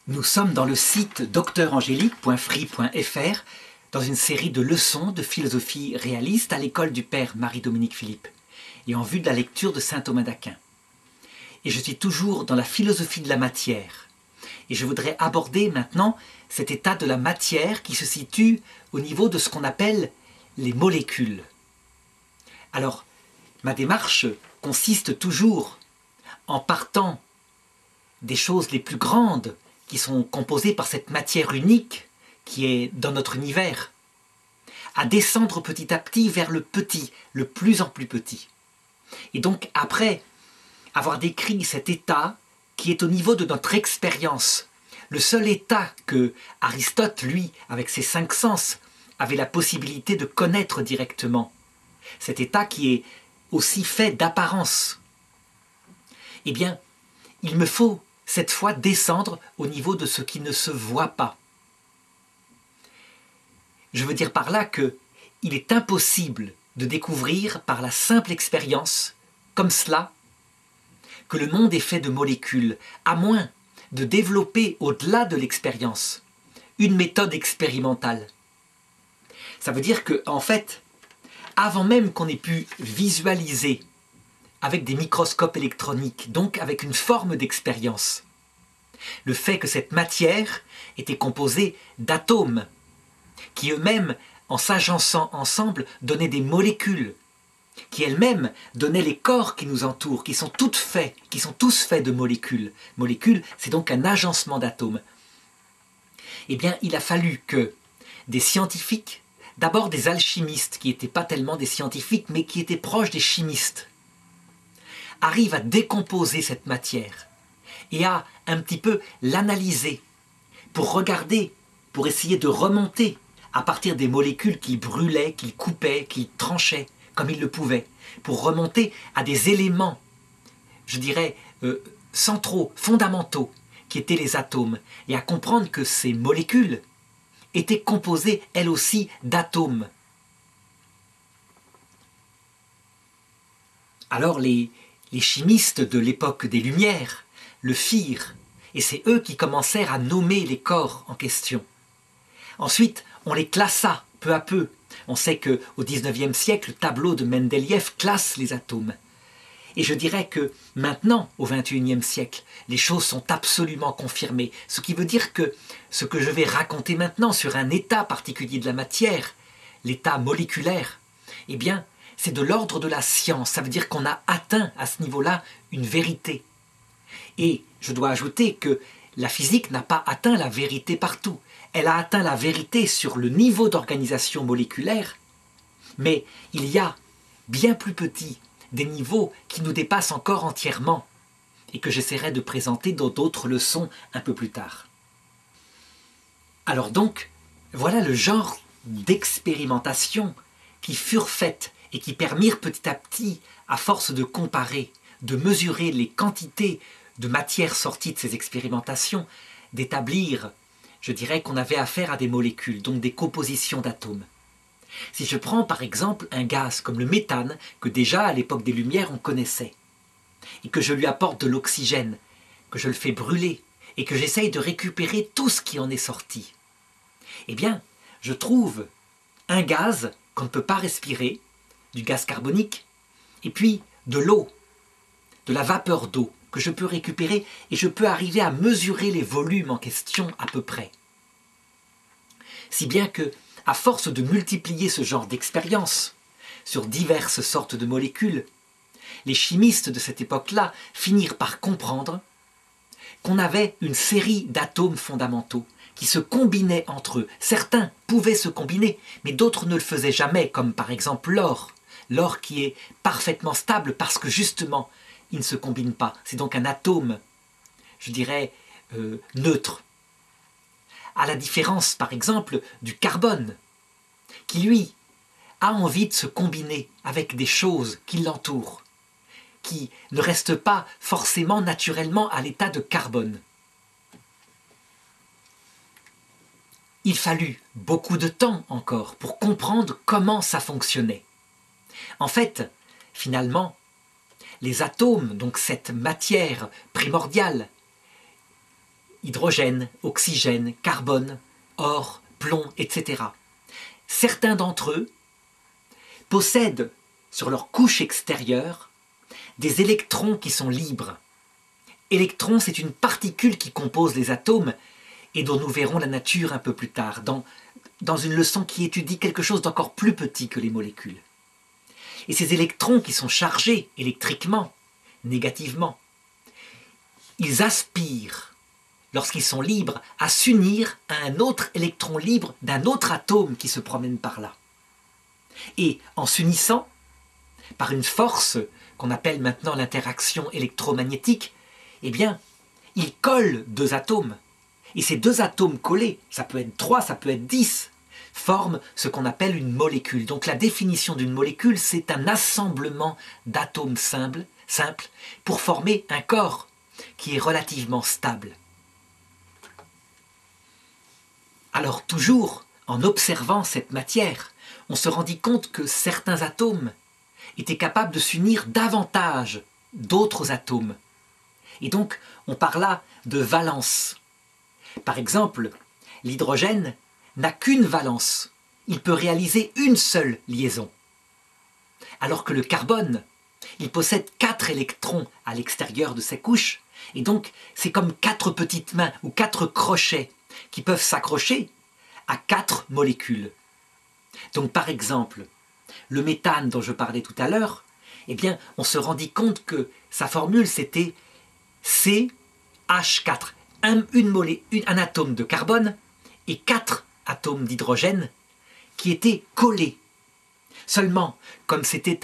Nous sommes dans le site docteurangélique.free.fr dans une série de leçons de philosophie réaliste à l'école du Père Marie-Dominique Philippe et en vue de la lecture de saint Thomas d'Aquin. Et je suis toujours dans la philosophie de la matière. Et je voudrais aborder maintenant cet état de la matière qui se situe au niveau de ce qu'on appelle les molécules. Alors, ma démarche consiste toujours, en partant des choses les plus grandes qui sont composées par cette matière unique qui est dans notre univers, à descendre petit à petit vers le petit, le plus en plus petit. Et donc après avoir décrit cet état qui est au niveau de notre expérience, le seul état que Aristote, lui, avec ses 5 sens, avait la possibilité de connaître directement, cet état qui est aussi fait d'apparence, eh bien, il me faut cette fois descendre au niveau de ce qui ne se voit pas. Je veux dire par là qu'il est impossible de découvrir par la simple expérience, comme cela, que le monde est fait de molécules, à moins de développer au-delà de l'expérience une méthode expérimentale. Ça veut dire que, en fait, avant même qu'on ait pu visualiser avec des microscopes électroniques, donc avec une forme d'expérience, le fait que cette matière était composée d'atomes qui eux-mêmes, en s'agençant ensemble, donnaient des molécules, qui elles-mêmes donnaient les corps qui nous entourent, qui sont tous faits de molécules. Molécules, c'est donc un agencement d'atomes. Eh bien, il a fallu que des scientifiques, d'abord des alchimistes, qui n'étaient pas tellement des scientifiques, mais qui étaient proches des chimistes, arrivent à décomposer cette matière et à un petit peu l'analyser pour regarder, pour essayer de remonter à partir des molécules qu'ils brûlaient, qu'ils coupaient, qu'ils tranchaient, comme ils le pouvaient, pour remonter à des éléments, je dirais, centraux, fondamentaux, qui étaient les atomes, et à comprendre que ces molécules étaient composées, elles aussi, d'atomes. Alors les chimistes de l'époque des Lumières le firent, et c'est eux qui commencèrent à nommer les corps en question. Ensuite, on les classa peu à peu. On sait qu'au XIXe siècle, le tableau de Mendeleïev classe les atomes. Et je dirais que maintenant, au XXIe siècle, les choses sont absolument confirmées. Ce qui veut dire que ce que je vais raconter maintenant sur un état particulier de la matière, l'état moléculaire, eh bien, c'est de l'ordre de la science. Ça veut dire qu'on a atteint à ce niveau-là une vérité. Et je dois ajouter que la physique n'a pas atteint la vérité partout. Elle a atteint la vérité sur le niveau d'organisation moléculaire, mais il y a bien plus petit des niveaux qui nous dépassent encore entièrement et que j'essaierai de présenter dans d'autres leçons un peu plus tard. Alors donc, voilà le genre d'expérimentations qui furent faites et qui permirent petit à petit, à force de comparer, de mesurer les quantités de matière sortie de ces expérimentations, d'établir, je dirais qu'on avait affaire à des molécules, donc des compositions d'atomes. Si je prends par exemple un gaz comme le méthane, que déjà à l'époque des Lumières on connaissait, et que je lui apporte de l'oxygène, que je le fais brûler, et que j'essaye de récupérer tout ce qui en est sorti, eh bien, je trouve un gaz qu'on ne peut pas respirer, du gaz carbonique, et puis de l'eau, de la vapeur d'eau, que je peux récupérer et je peux arriver à mesurer les volumes en question à peu près. Si bien que, à force de multiplier ce genre d'expériences sur diverses sortes de molécules, les chimistes de cette époque-là finirent par comprendre qu'on avait une série d'atomes fondamentaux qui se combinaient entre eux. Certains pouvaient se combiner, mais d'autres ne le faisaient jamais, comme par exemple l'or. L'or qui est parfaitement stable parce que justement, il ne se combine pas. C'est donc un atome, je dirais, neutre. À la différence, par exemple, du carbone, qui lui a envie de se combiner avec des choses qui l'entourent, qui ne restent pas forcément naturellement à l'état de carbone. Il fallut beaucoup de temps encore pour comprendre comment ça fonctionnait. En fait, finalement, les atomes, donc cette matière primordiale, hydrogène, oxygène, carbone, or, plomb, etc. Certains d'entre eux possèdent sur leur couche extérieure des électrons qui sont libres. Électron, c'est une particule qui compose les atomes et dont nous verrons la nature un peu plus tard, dans une leçon qui étudie quelque chose d'encore plus petit que les molécules. Et ces électrons qui sont chargés électriquement, négativement, ils aspirent, lorsqu'ils sont libres, à s'unir à un autre électron libre d'un autre atome qui se promène par là. Et en s'unissant, par une force qu'on appelle maintenant l'interaction électromagnétique, eh bien, ils collent deux atomes. Et ces deux atomes collés, ça peut être 3, ça peut être 10, forment ce qu'on appelle une molécule. Donc la définition d'une molécule, c'est un assemblement d'atomes simples pour former un corps qui est relativement stable. Alors toujours, en observant cette matière, on se rendit compte que certains atomes étaient capables de s'unir davantage d'autres atomes. Et donc, on parla de valence. Par exemple, l'hydrogène n'a qu'une valence. Il peut réaliser une seule liaison. Alors que le carbone, il possède 4 électrons à l'extérieur de ses couches, et donc c'est comme 4 petites mains ou 4 crochets qui peuvent s'accrocher à 4 molécules. Donc par exemple, le méthane dont je parlais tout à l'heure, eh bien, on se rendit compte que sa formule c'était CH4, un atome de carbone et 4 atomes d'hydrogène qui étaient collés. Seulement, comme c'était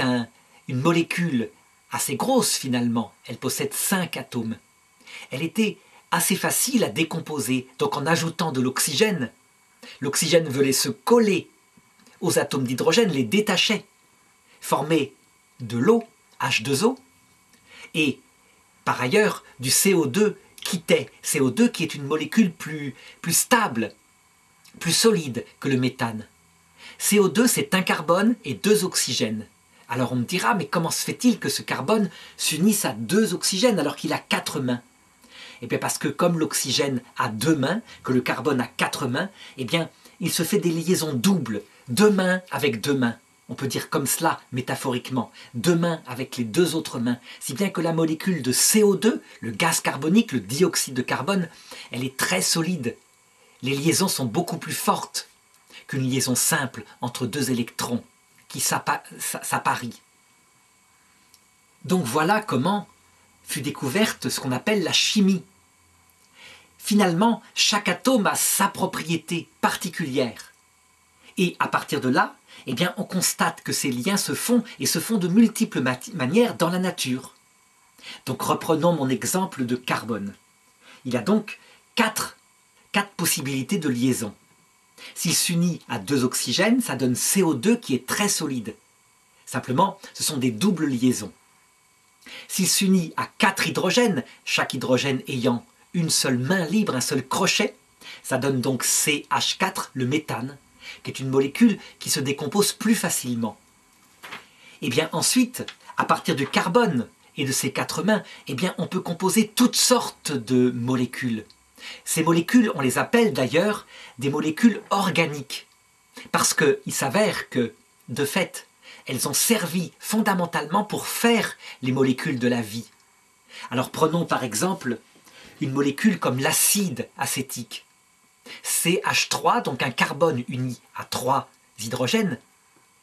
une molécule assez grosse finalement, elle possède 5 atomes, elle était assez facile à décomposer. Donc en ajoutant de l'oxygène, l'oxygène venait se coller aux atomes d'hydrogène, les détachait, formait de l'eau, H2O, et par ailleurs du CO2 quittait, CO2 qui est une molécule plus stable, plus solide que le méthane. CO2 c'est un carbone et 2 oxygènes. Alors on me dira, mais comment se fait-il que ce carbone s'unisse à 2 oxygènes alors qu'il a 4 mains? Eh bien parce que comme l'oxygène a 2 mains, que le carbone a 4 mains, eh bien il se fait des liaisons doubles, 2 mains avec 2 mains. On peut dire comme cela, métaphoriquement, 2 mains avec les 2 autres mains, si bien que la molécule de CO2, le gaz carbonique, le dioxyde de carbone, elle est très solide. Les liaisons sont beaucoup plus fortes qu'une liaison simple entre 2 électrons qui s'apparient. Donc voilà comment fut découverte ce qu'on appelle la chimie. Finalement, chaque atome a sa propriété particulière. Et à partir de là, eh bien, on constate que ces liens se font et se font de multiples manières dans la nature. Donc reprenons mon exemple de carbone. Il y a donc 4 possibilités de liaison. S'il s'unit à 2 oxygènes, ça donne CO2 qui est très solide. Simplement, ce sont des doubles liaisons. S'il s'unit à 4 hydrogènes, chaque hydrogène ayant une seule main libre, un seul crochet, ça donne donc CH4, le méthane, qui est une molécule qui se décompose plus facilement. Et bien ensuite, à partir du carbone et de ces 4 mains, eh bien on peut composer toutes sortes de molécules. Ces molécules, on les appelle d'ailleurs des molécules organiques, parce qu'il s'avère que, de fait, elles ont servi fondamentalement pour faire les molécules de la vie. Alors prenons par exemple une molécule comme l'acide acétique. CH3, donc un carbone uni à 3 hydrogènes,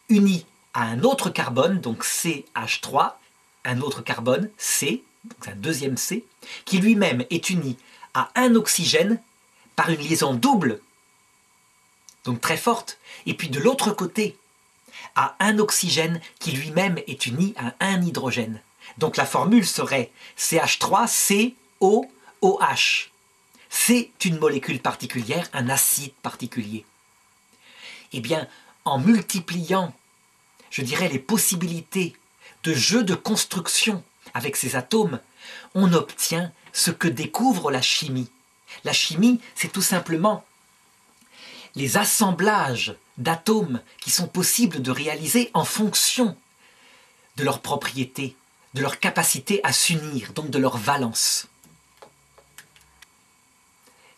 uni à un autre carbone, donc CH3, un autre carbone, C, donc un deuxième C, qui lui-même est uni à un oxygène par une liaison double, donc très forte, et puis de l'autre côté, à un oxygène qui lui-même est uni à un hydrogène. Donc la formule serait CH3COOH. C'est une molécule particulière, un acide particulier. Eh bien, en multipliant, je dirais, les possibilités de jeu de construction avec ces atomes, on obtient ce que découvre la chimie. La chimie, c'est tout simplement les assemblages d'atomes qui sont possibles de réaliser en fonction de leurs propriétés, de leur capacité à s'unir, donc de leur valence.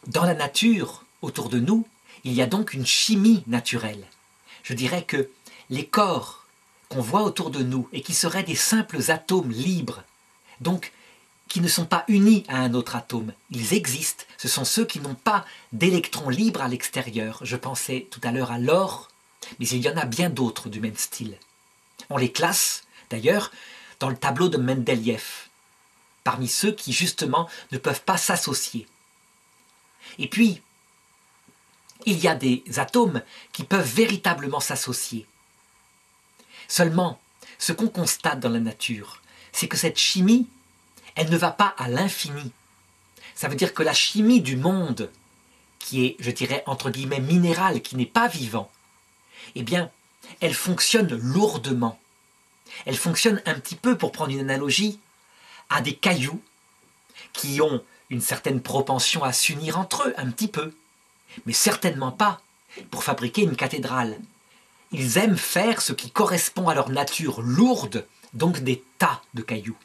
Dans la nature, autour de nous, il y a donc une chimie naturelle. Je dirais que les corps qu'on voit autour de nous et qui seraient des simples atomes libres, donc qui ne sont pas unis à un autre atome, ils existent, ce sont ceux qui n'ont pas d'électrons libres à l'extérieur. Je pensais tout à l'heure à l'or, mais il y en a bien d'autres du même style. On les classe, d'ailleurs, dans le tableau de Mendeleïev, parmi ceux qui, justement, ne peuvent pas s'associer. Et puis, il y a des atomes qui peuvent véritablement s'associer. Seulement, ce qu'on constate dans la nature, c'est que cette chimie, elle ne va pas à l'infini. Ça veut dire que la chimie du monde, qui est, je dirais, entre guillemets, minérale, qui n'est pas vivant, eh bien, elle fonctionne lourdement. Elle fonctionne un petit peu, pour prendre une analogie, à des cailloux qui ont une certaine propension à s'unir entre eux, un petit peu, mais certainement pas pour fabriquer une cathédrale. Ils aiment faire ce qui correspond à leur nature lourde, donc des tas de cailloux.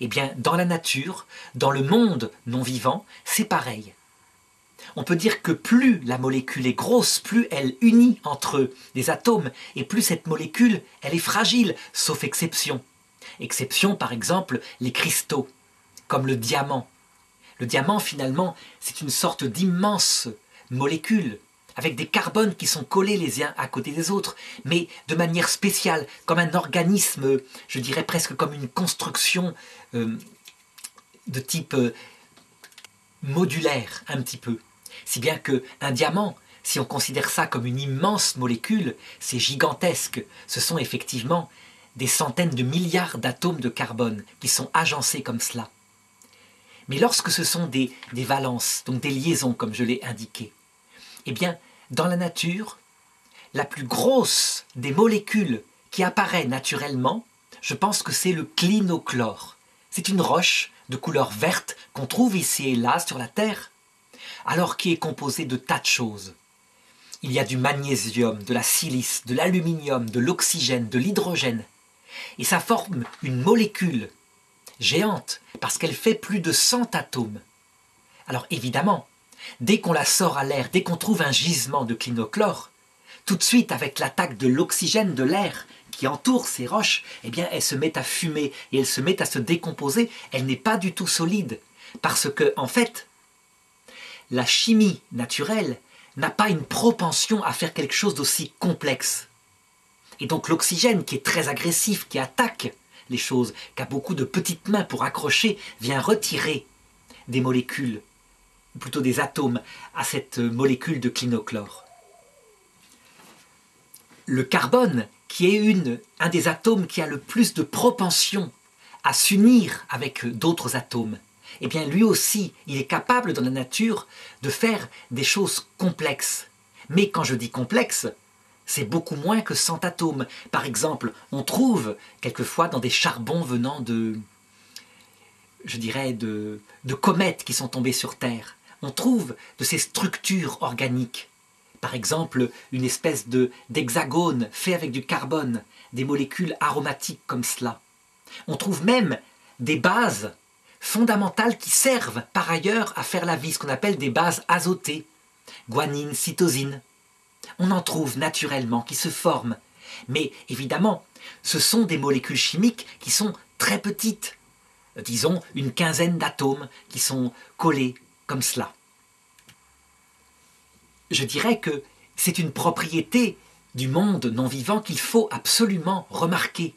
Eh bien, dans la nature, dans le monde non vivant, c'est pareil. On peut dire que plus la molécule est grosse, plus elle unit entre eux des atomes, et plus cette molécule, elle est fragile, sauf exception. Exception, par exemple, les cristaux, comme le diamant. Le diamant, finalement, c'est une sorte d'immense molécule, avec des carbones qui sont collés les uns à côté des autres, mais de manière spéciale, comme un organisme, je dirais presque comme une construction de type modulaire, un petit peu. Si bien qu'un diamant, si on considère ça comme une immense molécule, c'est gigantesque. Ce sont effectivement des centaines de milliards d'atomes de carbone qui sont agencés comme cela. Mais lorsque ce sont des valences, donc des liaisons comme je l'ai indiqué, eh bien, dans la nature, la plus grosse des molécules qui apparaît naturellement, je pense que c'est le clinochlore. C'est une roche de couleur verte qu'on trouve ici et là sur la Terre, alors qui est composée de tas de choses. Il y a du magnésium, de la silice, de l'aluminium, de l'oxygène, de l'hydrogène. Et ça forme une molécule géante, parce qu'elle fait plus de 100 atomes. Alors évidemment, dès qu'on la sort à l'air, dès qu'on trouve un gisement de clinochlore, tout de suite avec l'attaque de l'oxygène de l'air qui entoure ces roches, eh bien elle se met à fumer et elle se met à se décomposer, elle n'est pas du tout solide, parce que, en fait, la chimie naturelle n'a pas une propension à faire quelque chose d'aussi complexe. Et donc l'oxygène, qui est très agressif, qui attaque les choses, qui a beaucoup de petites mains pour accrocher, vient retirer des molécules, ou plutôt des atomes, à cette molécule de clinochlore. Le carbone, qui est un des atomes qui a le plus de propension à s'unir avec d'autres atomes, eh bien lui aussi, il est capable dans la nature de faire des choses complexes. Mais quand je dis complexe, c'est beaucoup moins que 100 atomes. Par exemple, on trouve quelquefois dans des charbons venant de comètes qui sont tombées sur Terre, on trouve de ces structures organiques. Par exemple, une espèce d'hexagone fait avec du carbone, des molécules aromatiques comme cela. On trouve même des bases fondamentales qui servent par ailleurs à faire la vie, ce qu'on appelle des bases azotées, guanine, cytosine. On en trouve naturellement qui se forment. Mais évidemment, ce sont des molécules chimiques qui sont très petites. Disons une quinzaine d'atomes qui sont collés comme cela. Je dirais que c'est une propriété du monde non vivant qu'il faut absolument remarquer.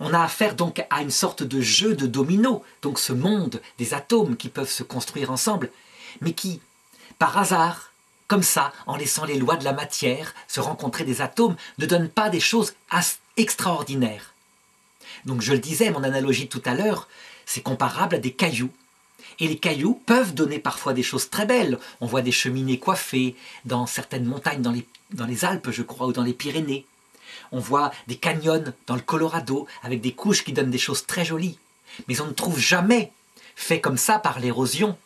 On a affaire donc à une sorte de jeu de dominos, donc ce monde des atomes qui peuvent se construire ensemble, mais qui, par hasard, comme ça, en laissant les lois de la matière se rencontrer des atomes, ne donnent pas des choses extraordinaires. Donc je le disais, mon analogie tout à l'heure, c'est comparable à des cailloux. Et les cailloux peuvent donner parfois des choses très belles. On voit des cheminées coiffées dans certaines montagnes, dans les Alpes, je crois, ou dans les Pyrénées. On voit des canyons dans le Colorado avec des couches qui donnent des choses très jolies. Mais on ne trouve jamais, fait comme ça par l'érosion,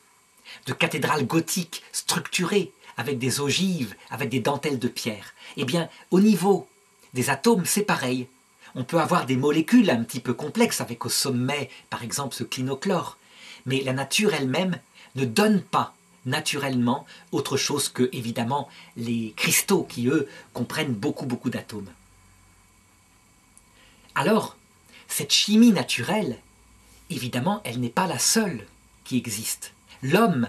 de cathédrales gothiques structurées avec des ogives, avec des dentelles de pierre. Eh bien, au niveau des atomes, c'est pareil. On peut avoir des molécules un petit peu complexes avec au sommet, par exemple, ce clinochlore. Mais la nature elle-même ne donne pas naturellement autre chose que, évidemment, les cristaux qui, eux, comprennent beaucoup, beaucoup d'atomes. Alors, cette chimie naturelle, évidemment, elle n'est pas la seule qui existe. L'homme,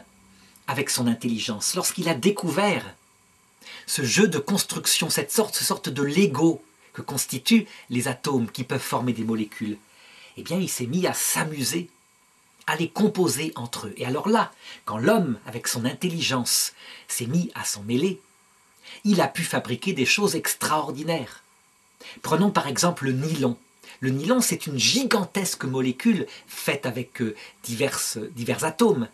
avec son intelligence, lorsqu'il a découvert ce jeu de construction, cette sorte de Lego que constituent les atomes qui peuvent former des molécules, eh bien, il s'est mis à s'amuser, à les composer entre eux. Et alors là, quand l'homme, avec son intelligence, s'est mis à s'en mêler, il a pu fabriquer des choses extraordinaires. Prenons par exemple le nylon. Le nylon, c'est une gigantesque molécule faite avec divers atomes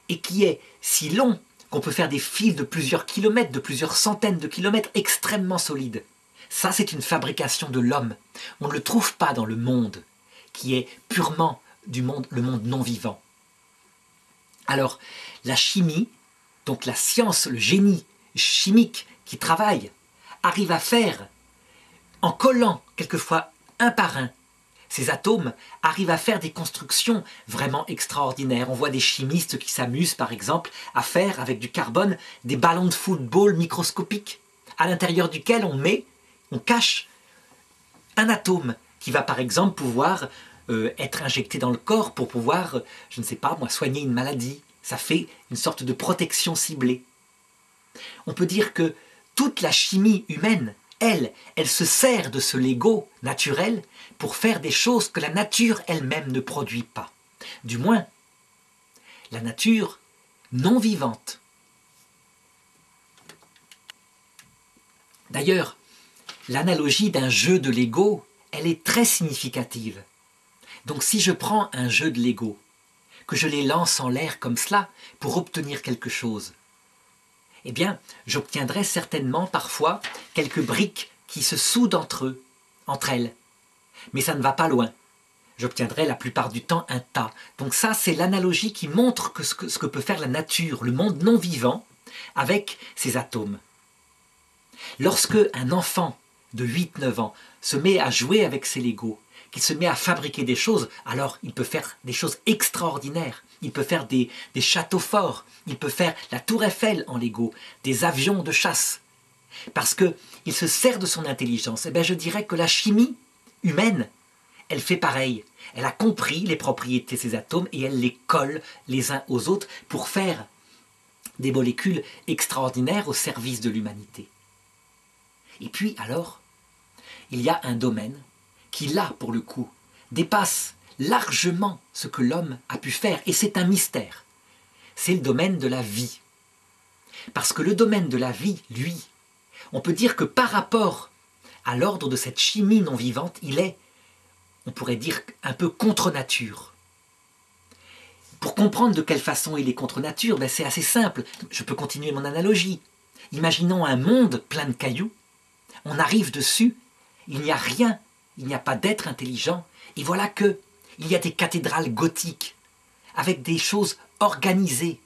et qui est si long qu'on peut faire des fils de plusieurs kilomètres, de plusieurs centaines de kilomètres extrêmement solides. Ça, c'est une fabrication de l'homme. On ne le trouve pas dans le monde, qui est purement le monde non vivant. Alors, la chimie, donc la science, le génie chimique qui travaille, arrive à faire, en collant quelquefois un par un, ces atomes arrivent à faire des constructions vraiment extraordinaires. On voit des chimistes qui s'amusent, par exemple, à faire avec du carbone des ballons de football microscopiques, à l'intérieur duquel on cache un atome qui va, par exemple, pouvoir être injecté dans le corps pour pouvoir, je ne sais pas moi, soigner une maladie. Ça fait une sorte de protection ciblée. On peut dire que toute la chimie humaine, elle se sert de ce Lego naturel pour faire des choses que la nature elle-même ne produit pas. Du moins, la nature non vivante. D'ailleurs, l'analogie d'un jeu de Lego, elle est très significative. Donc si je prends un jeu de Lego, que je les lance en l'air comme cela pour obtenir quelque chose, eh bien, j'obtiendrai certainement parfois quelques briques qui se soudent entre elles. Mais ça ne va pas loin. J'obtiendrai la plupart du temps un tas. Donc ça, c'est l'analogie qui montre ce que peut faire la nature, le monde non vivant, avec ses atomes. Lorsque un enfant de 8-9 ans se met à jouer avec ses Legos, qu'il se met à fabriquer des choses, alors il peut faire des choses extraordinaires. Il peut faire des châteaux forts, il peut faire la tour Eiffel en Lego, des avions de chasse. Parce qu'il se sert de son intelligence. Eh bien, je dirais que la chimie humaine, elle fait pareil. Elle a compris les propriétés de ces atomes et elle les colle les uns aux autres pour faire des molécules extraordinaires au service de l'humanité. Et puis alors, il y a un domaine qui, là, pour le coup, dépasse largement ce que l'homme a pu faire, et c'est un mystère. C'est le domaine de la vie. Parce que le domaine de la vie, lui, on peut dire que par rapport à l'ordre de cette chimie non vivante, il est, on pourrait dire, un peu contre nature. Pour comprendre de quelle façon il est contre nature, ben c'est assez simple. Je peux continuer mon analogie. Imaginons un monde plein de cailloux, on arrive dessus, il n'y a rien, il n'y a pas d'être intelligent, et voilà que il y a des cathédrales gothiques, avec des choses organisées,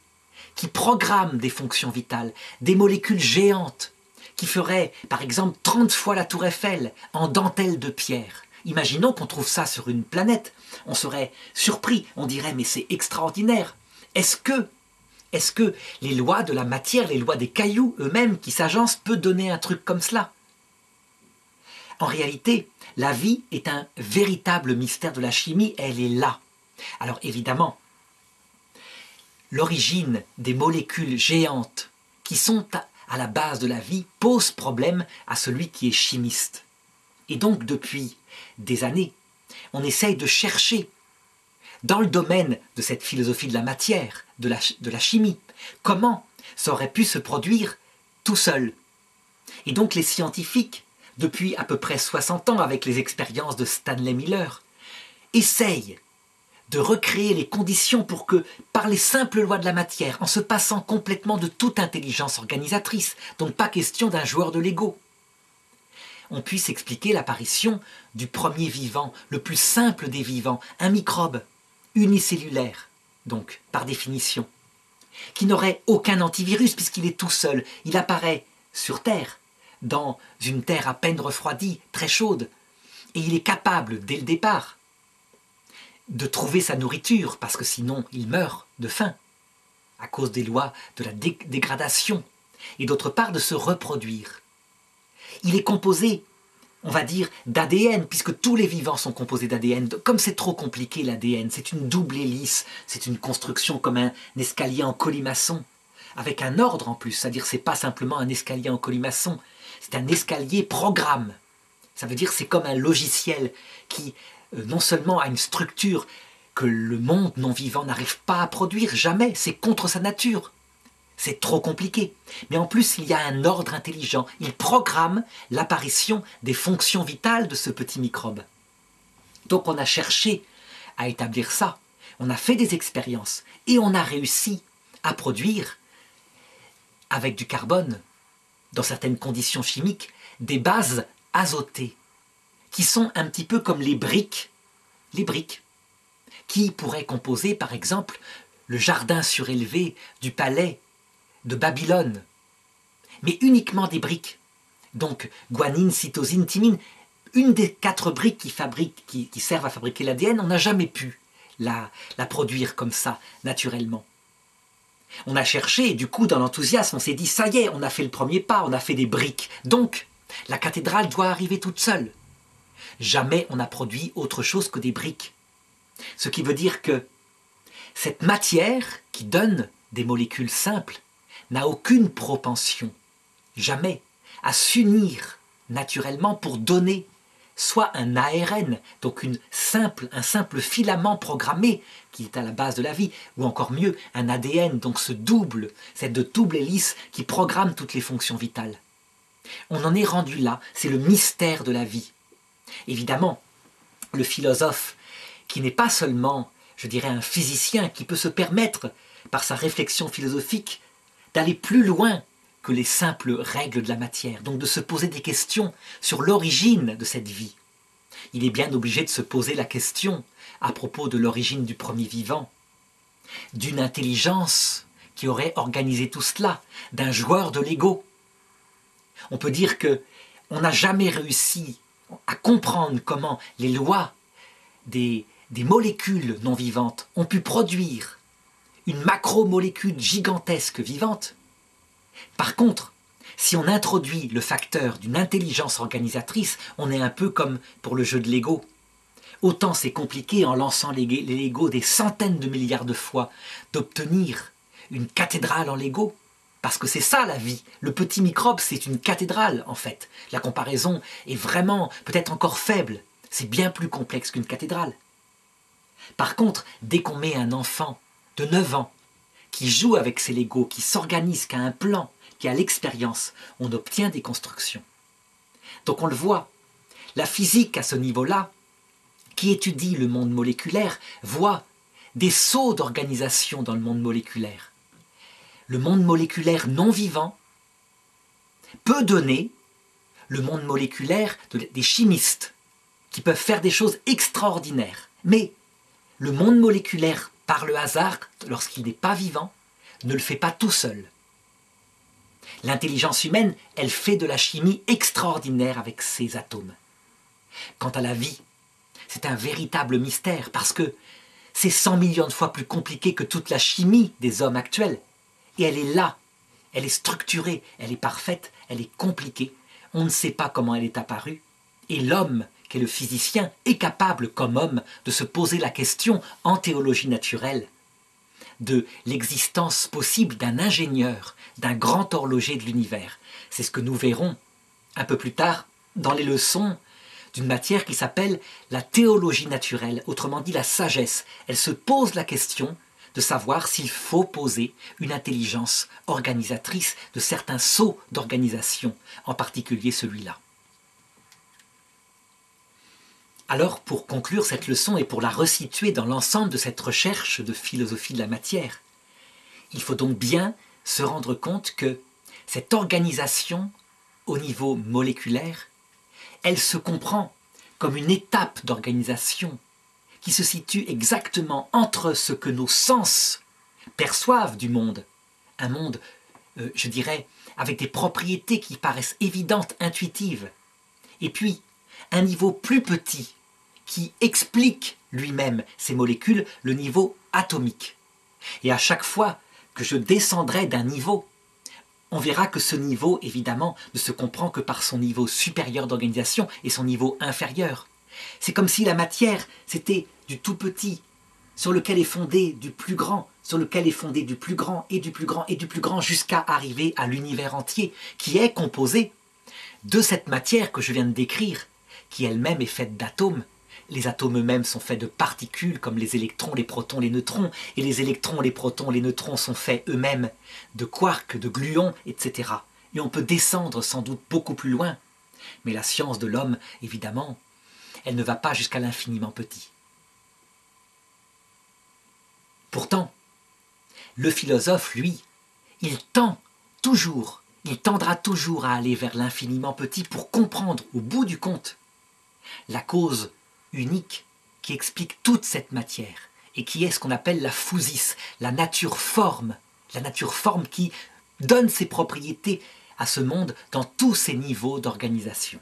qui programment des fonctions vitales, des molécules géantes, qui feraient, par exemple, 30 fois la tour Eiffel en dentelle de pierre. Imaginons qu'on trouve ça sur une planète. On serait surpris, on dirait, mais c'est extraordinaire. Est-ce que les lois de la matière, les lois des cailloux eux-mêmes qui s'agencent, peut donner un truc comme cela? En réalité, la vie est un véritable mystère de la chimie, elle est là. Alors évidemment, l'origine des molécules géantes qui sont à la base de la vie pose problème à celui qui est chimiste. Et donc depuis des années, on essaye de chercher dans le domaine de cette philosophie de la matière, de la chimie, comment ça aurait pu se produire tout seul. Et donc les scientifiques, depuis à peu près 60 ans avec les expériences de Stanley Miller, essayent de recréer les conditions pour que, par les simples lois de la matière, en se passant complètement de toute intelligence organisatrice, donc pas question d'un joueur de Lego, on puisse expliquer l'apparition du premier vivant, le plus simple des vivants, un microbe unicellulaire, donc par définition, qui n'aurait aucun antivirus puisqu'il est tout seul. Il apparaît sur Terre, dans une Terre à peine refroidie, très chaude, et il est capable, dès le départ, de trouver sa nourriture, parce que sinon il meurt de faim. à cause des lois de la dégradation, et d'autre part de se reproduire. Il est composé, on va dire, d'ADN, puisque tous les vivants sont composés d'ADN. Comme c'est trop compliqué l'ADN, c'est une double hélice, c'est une construction comme un escalier en colimaçon, avec un ordre en plus, c'est-à-dire c'est pas simplement un escalier en colimaçon, c'est un escalier programme. Ça veut dire c'est comme un logiciel qui non seulement a une structure que le monde non vivant n'arrive pas à produire, jamais, c'est contre sa nature. C'est trop compliqué. Mais en plus, il y a un ordre intelligent. Il programme l'apparition des fonctions vitales de ce petit microbe. Donc on a cherché à établir ça. On a fait des expériences et on a réussi à produire, avec du carbone, dans certaines conditions chimiques, des bases azotées, qui sont un petit peu comme les briques, qui pourraient composer par exemple le jardin surélevé du palais de Babylone, mais uniquement des briques. Donc guanine, cytosine, thymine, une des 4 briques qui servent à fabriquer l'ADN, on n'a jamais pu la produire comme ça, naturellement. On a cherché, et du coup, dans l'enthousiasme, on s'est dit, ça y est, on a fait le premier pas, on a fait des briques. Donc, la cathédrale doit arriver toute seule. Jamais on n'a produit autre chose que des briques. Ce qui veut dire que cette matière qui donne des molécules simples n'a aucune propension, jamais, à s'unir naturellement pour donner soit un ARN, donc un simple filament programmé qui est à la base de la vie, ou encore mieux, un ADN, donc cette double hélice qui programme toutes les fonctions vitales. On en est rendu là, c'est le mystère de la vie. Évidemment, le philosophe, qui n'est pas seulement, je dirais, un physicien, qui peut se permettre, par sa réflexion philosophique, d'aller plus loin que les simples règles de la matière, donc de se poser des questions sur l'origine de cette vie. Il est bien obligé de se poser la question à propos de l'origine du premier vivant, d'une intelligence qui aurait organisé tout cela, d'un joueur de Lego. On peut dire qu'on n'a jamais réussi à comprendre comment les lois des molécules non vivantes ont pu produire une macromolécule gigantesque vivante. Par contre, si on introduit le facteur d'une intelligence organisatrice, on est un peu comme pour le jeu de Lego. Autant c'est compliqué en lançant les Lego des centaines de milliards de fois d'obtenir une cathédrale en Lego, parce que c'est ça la vie. Le petit microbe, c'est une cathédrale en fait. La comparaison est vraiment peut-être encore faible. C'est bien plus complexe qu'une cathédrale. Par contre, dès qu'on met un enfant de 9 ans qui joue avec ses Legos, qui s'organise, qui a un plan, qui a l'expérience, on obtient des constructions. Donc on le voit, la physique à ce niveau-là, qui étudie le monde moléculaire, voit des sauts d'organisation dans le monde moléculaire. Le monde moléculaire non vivant peut donner le monde moléculaire des chimistes, qui peuvent faire des choses extraordinaires. Mais le monde moléculaire, par le hasard, lorsqu'il n'est pas vivant, ne le fait pas tout seul. L'intelligence humaine, elle fait de la chimie extraordinaire avec ses atomes. Quant à la vie, c'est un véritable mystère parce que c'est 100 millions de fois plus compliqué que toute la chimie des hommes actuels. Et elle est là, elle est structurée, elle est parfaite, elle est compliquée. On ne sait pas comment elle est apparue. Et l'homme, qui est le physicien, est capable, comme homme, de se poser la question, en théologie naturelle, de l'existence possible d'un ingénieur, d'un grand horloger de l'univers. C'est ce que nous verrons un peu plus tard dans les leçons d'une matière qui s'appelle la théologie naturelle, autrement dit la sagesse. Elle se pose la question de savoir s'il faut poser une intelligence organisatrice de certains sauts d'organisation, en particulier celui-là. Alors, pour conclure cette leçon et pour la resituer dans l'ensemble de cette recherche de philosophie de la matière, il faut donc bien se rendre compte que cette organisation au niveau moléculaire, elle se comprend comme une étape d'organisation qui se situe exactement entre ce que nos sens perçoivent du monde, un monde, je dirais, avec des propriétés qui paraissent évidentes, intuitives, et puis un niveau plus petit qui explique lui-même ces molécules, le niveau atomique. Et à chaque fois que je descendrai d'un niveau, on verra que ce niveau, évidemment, ne se comprend que par son niveau supérieur d'organisation et son niveau inférieur. C'est comme si la matière, c'était du tout petit, sur lequel est fondé du plus grand, sur lequel est fondé du plus grand, et du plus grand, et du plus grand, jusqu'à arriver à l'univers entier, qui est composé de cette matière que je viens de décrire, qui elle-même est faite d'atomes. Les atomes eux-mêmes sont faits de particules comme les électrons, les protons, les neutrons, et les électrons, les protons, les neutrons sont faits eux-mêmes de quarks, de gluons, etc. Et on peut descendre sans doute beaucoup plus loin. Mais la science de l'homme, évidemment, elle ne va pas jusqu'à l'infiniment petit. Pourtant, le philosophe, lui, il tendra toujours à aller vers l'infiniment petit pour comprendre au bout du compte la cause unique qui explique toute cette matière et qui est ce qu'on appelle la physis, la nature forme qui donne ses propriétés à ce monde dans tous ses niveaux d'organisation.